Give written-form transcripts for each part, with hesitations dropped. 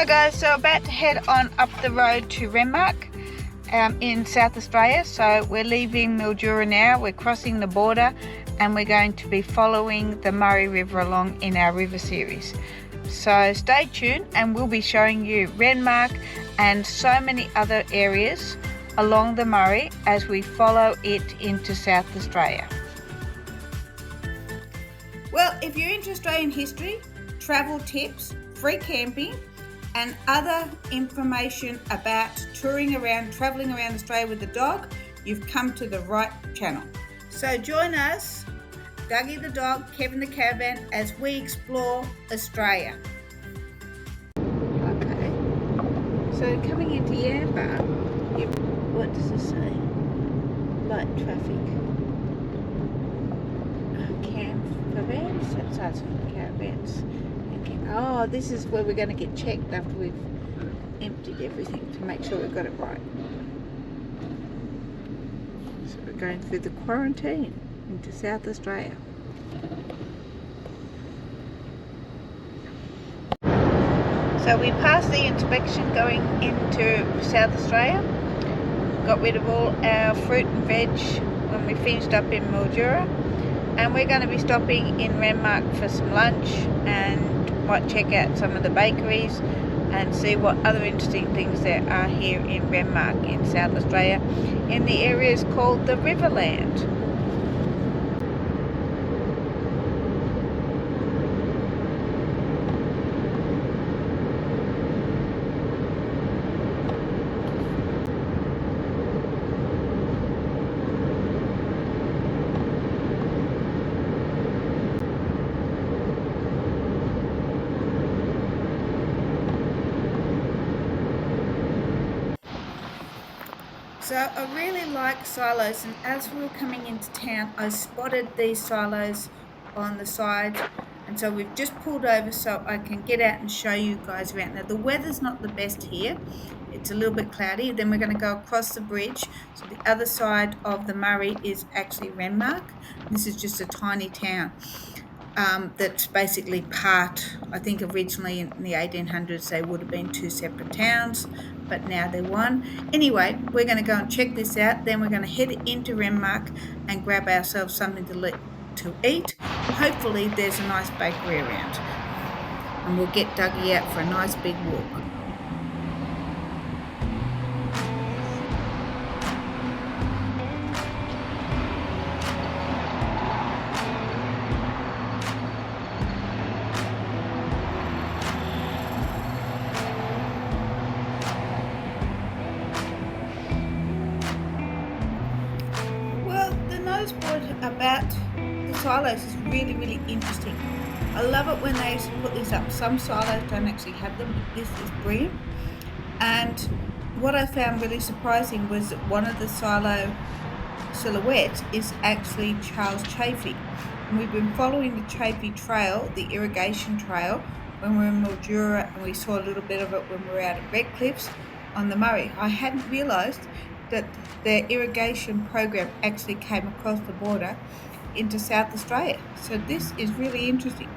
Hi guys, so about to head on up the road to Renmark in South Australia. So we're leaving Mildura now, we're crossing the border and we're going to be following the Murray River along in our river series. So stay tuned and we'll be showing you Renmark and so many other areas along the Murray as we follow it into South Australia. Well, if you're into Australian history, travel tips, free camping and other information about travelling around Australia with the dog, you've come to the right channel. So join us, Dougie the dog, Kevin the caravan, as we explore Australia. Okay, so coming into Yamba, what does it say? Light traffic. Caravans, that starts from caravans. Oh, this is where we're going to get checked after we've emptied everything to make sure we've got it right. So we're going through the quarantine into South Australia. So we passed the inspection going into South Australia. Got rid of all our fruit and veg when we finished up in Mildura. And we're going to be stopping in Renmark for some lunch and might check out some of the bakeries and see what other interesting things there are here in Renmark in South Australia in the areas called the Riverland. So I really like silos, and as we were coming into town I spotted these silos on the side, and so we've just pulled over so I can get out and show you guys around. Now the weather's not the best here, it's a little bit cloudy. Then we're going to go across the bridge, so the other side of the Murray is actually Renmark. This is just a tiny town that's basically part, I think originally in the 1800s they would have been two separate towns, but now they're one. Anyway, we're going to go and check this out, then we're going to head into Renmark and grab ourselves something to eat. Hopefully there's a nice bakery around and we'll get Dougie out for a nice big walk. About the silos is really interesting. I love it when they put these up. Some silos don't actually have them, but this is brilliant. And what I found really surprising was that one of the silo silhouettes is actually Charles Chaffee. And we've been following the Chaffee Trail, the irrigation trail, when we were in Mildura, and we saw a little bit of it when we were out at Red Cliffs on the Murray. I hadn't realised that their irrigation program actually came across the border into South Australia. So this is really interesting.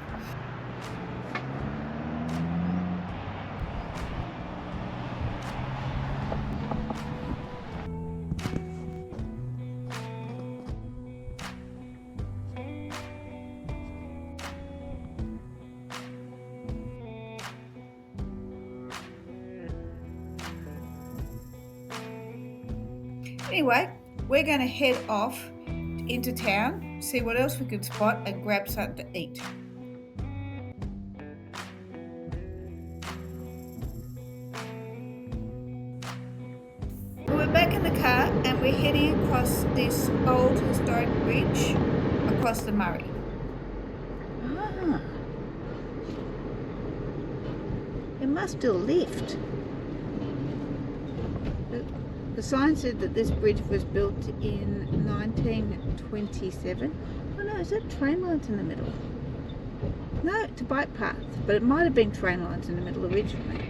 Anyway, we're going to head off into town, see what else we can spot and grab something to eat. We're back in the car and we're heading across this old historic bridge across the Murray. Ah, it must still lift. The sign said that this bridge was built in 1927. Oh no, is that train lines in the middle? No, it's a bike path, but it might have been train lines in the middle originally.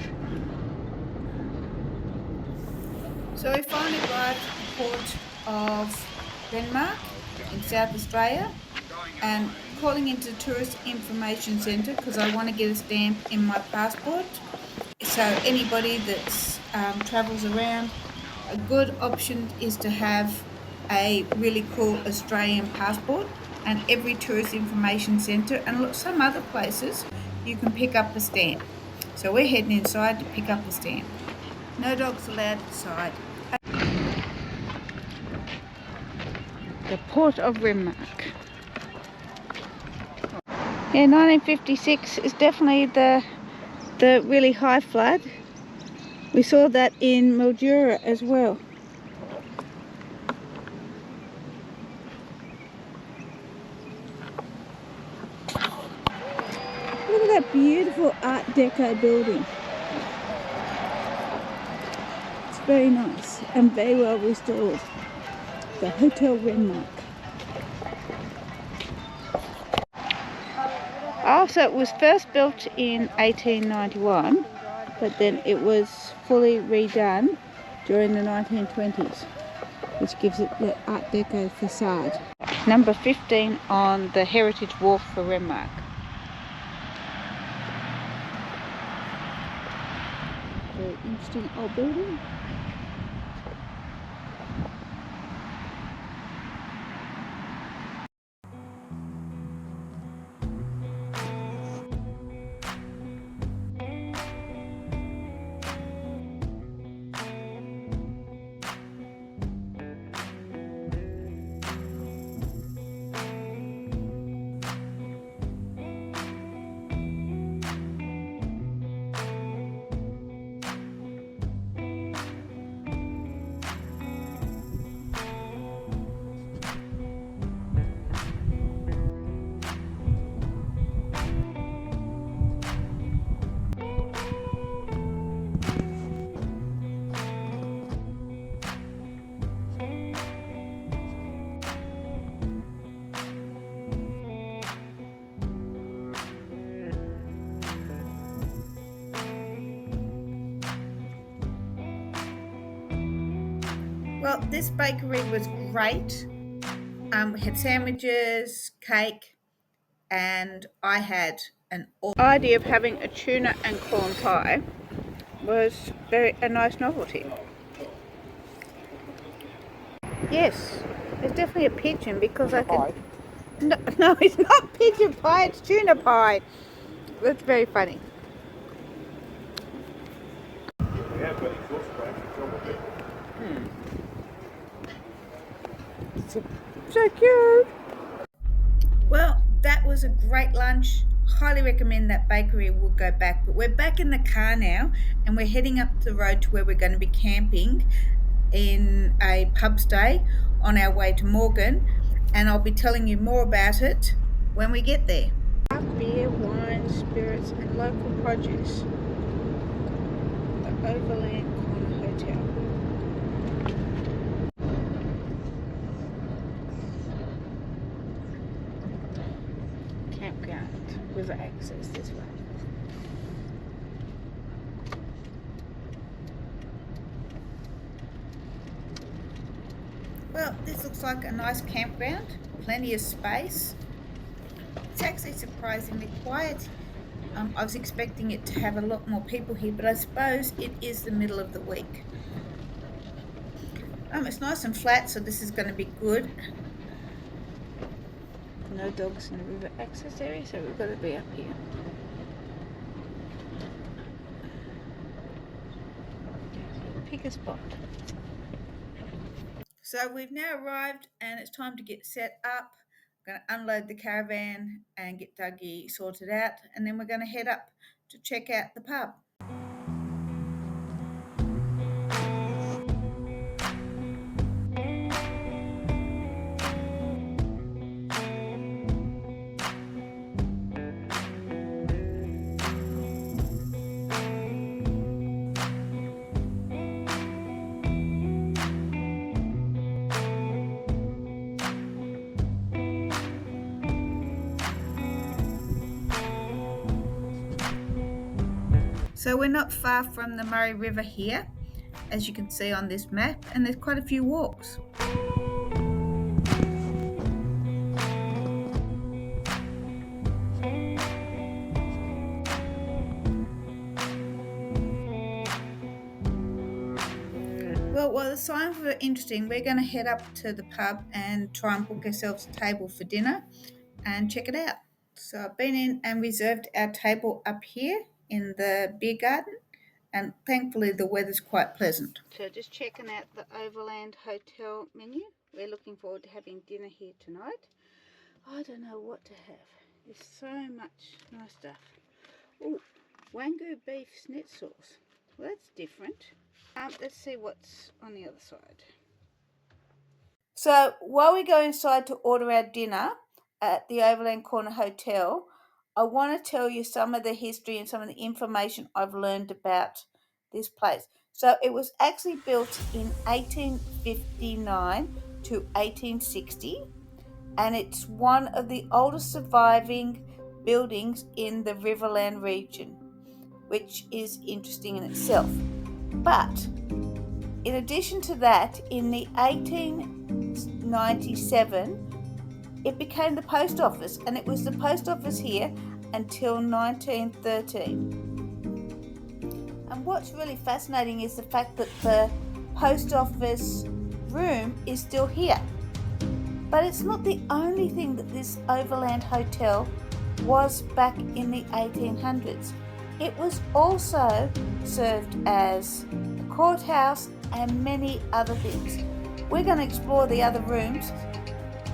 So we finally arrived at the port of Renmark in South Australia, and calling into the Tourist Information Centre because I want to get a stamp in my passport. So anybody that travels around, a good option is to have a really cool Australian passport, and every tourist information centre and some other places you can pick up a stamp. So we're heading inside to pick up a stamp. No dogs allowed inside. The port of Renmark. Yeah, 1956 is definitely the really high flood. We saw that in Mildura as well. Look at that beautiful Art Deco building. It's very nice and very well restored. The Hotel Renmark. Oh, so it was first built in 1891, but then it was fully redone during the 1920s, which gives it the Art Deco facade. Number 15 on the Heritage Walk for Renmark. Very interesting old building. Well, this bakery was great. We had sandwiches, cake, and I had an idea of having a tuna and corn pie was a nice novelty. Yes, there's definitely a pigeon because I can. No, it's not pigeon pie. It's tuna pie. That's very funny. So cute. Well, that was a great lunch. Highly recommend that bakery. We'll go back, but we're back in the car now and we're heading up the road to where we're going to be camping in a pub stay on our way to Morgan, and I'll be telling you more about it when we get there. Beer, wine, spirits and local produce. The Overland Corner Hotel. Campground with access this way. Well, this looks like a nice campground, plenty of space. It's actually surprisingly quiet. I was expecting it to have a lot more people here, but I suppose it is the middle of the week. It's nice and flat, so this is going to be good. No dogs in the river access area, so we've got to be up here. Pick a spot. So we've now arrived and it's time to get set up. I'm going to unload the caravan and get Dougie sorted out, and then we're going to head up to check out the pub. So we're not far from the Murray River here, as you can see on this map, and there's quite a few walks. the signs were interesting. We're going to head up to the pub and try and book ourselves a table for dinner and check it out. So I've been in and reserved our table up here in the beer garden, and thankfully the weather's quite pleasant. So just checking out the Overland Hotel menu. We're looking forward to having dinner here tonight. I don't know what to have. There's so much nice stuff. Oh, Wagyu beef schnitzels. Well, that's different. Let's see what's on the other side. So while we go inside to order our dinner at the Overland Corner Hotel, I want to tell you some of the history and some of the information I've learned about this place. So it was actually built in 1859 to 1860, and it's one of the oldest surviving buildings in the Riverland region, which is interesting in itself. But in addition to that, in the 1897, it became the post office, and it was the post office here until 1913. And what's really fascinating is the fact that the post office room is still here. But it's not the only thing that this Overland Hotel was back in the 1800s. It was also served as a courthouse and many other things. We're going to explore the other rooms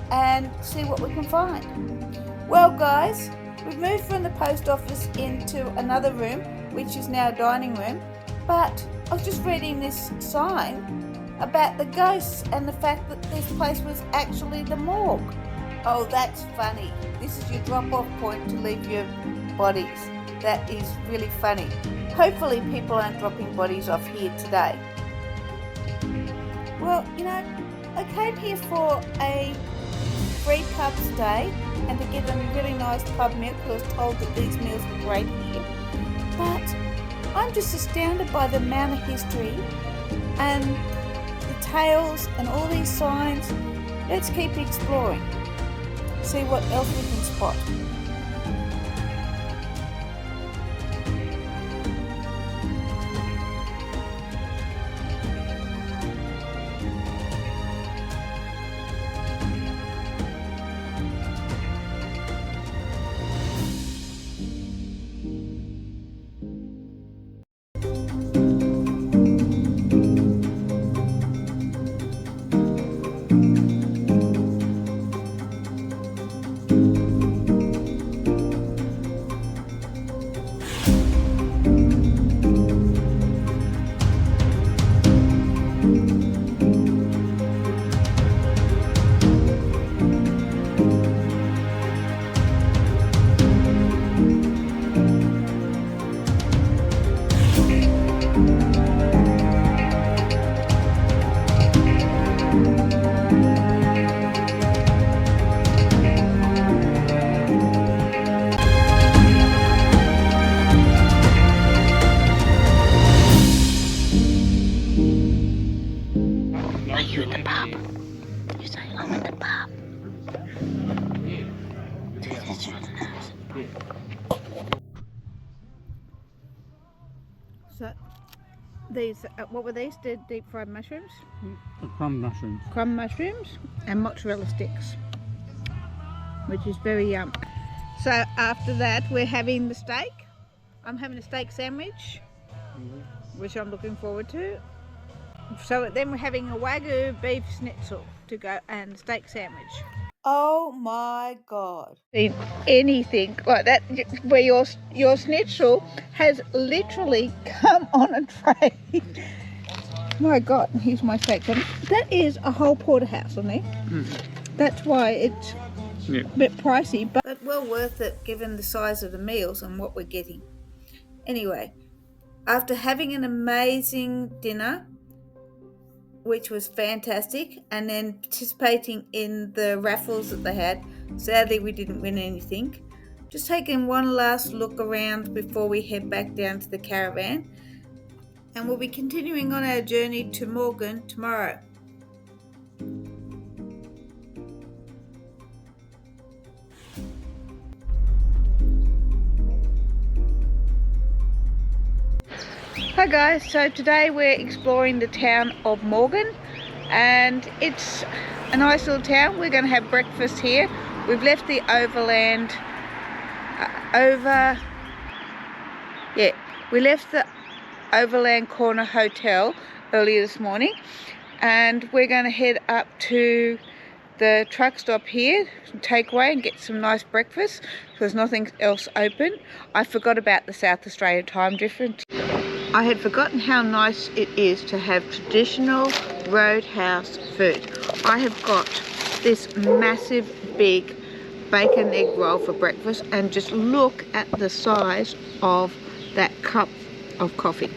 and see what we can find. Well guys, we've moved from the post office into another room, which is now a dining room, but I was just reading this sign about the ghosts and the fact that this place was actually the morgue. Oh, that's funny. This is your drop-off point to leave your bodies. That is really funny. Hopefully people aren't dropping bodies off here today. Well, you know, I came here for a free pub stay and to get a really nice pub meal because I was told that these meals were great here. But I'm just astounded by the amount of history and the tales and all these signs. Let's keep exploring. See what else we can spot. So these, what were these? The deep fried mushrooms? Crumb mushrooms. Crumb mushrooms and mozzarella sticks, which is very yum. So after that we're having the steak. I'm having a steak sandwich, which I'm looking forward to. So then we're having a Wagyu beef schnitzel to go and steak sandwich. Oh my God. Seen anything like that where your schnitzel has literally come on a tray. My God, here's my steak. That is a whole porterhouse on there. That's why it's a bit pricey, but well worth it given the size of the meals and what we're getting. Anyway, after having an amazing dinner, which was fantastic, and then participating in the raffles that they had. Sadly, we didn't win anything. Just taking one last look around before we head back down to the caravan, and we'll be continuing on our journey to Morgan tomorrow. Hi guys, so today we're exploring the town of Morgan and it's a nice little town. We're going to have breakfast here. We've left the Overland we left the Overland Corner Hotel earlier this morning and we're going to head up to the truck stop here, takeaway, and get some nice breakfast because nothing else open. I forgot about the South Australian time difference. I had forgotten how nice it is to have traditional roadhouse food. I have got this massive big bacon egg roll for breakfast, and just look at the size of that cup of coffee.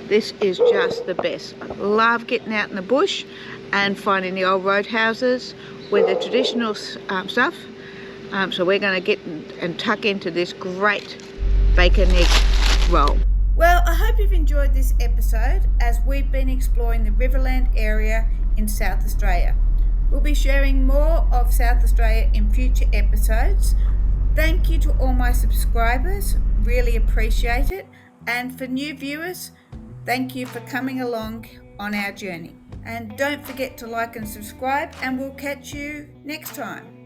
This is just the best. I love getting out in the bush and finding the old roadhouses with the traditional stuff. So we're going to get and tuck into this great bacon egg roll. Well, I hope you've enjoyed this episode as we've been exploring the Riverland area in South Australia. We'll be sharing more of South Australia in future episodes. Thank you to all my subscribers, really appreciate it. And for new viewers, thank you for coming along on our journey. And don't forget to like and subscribe, and we'll catch you next time.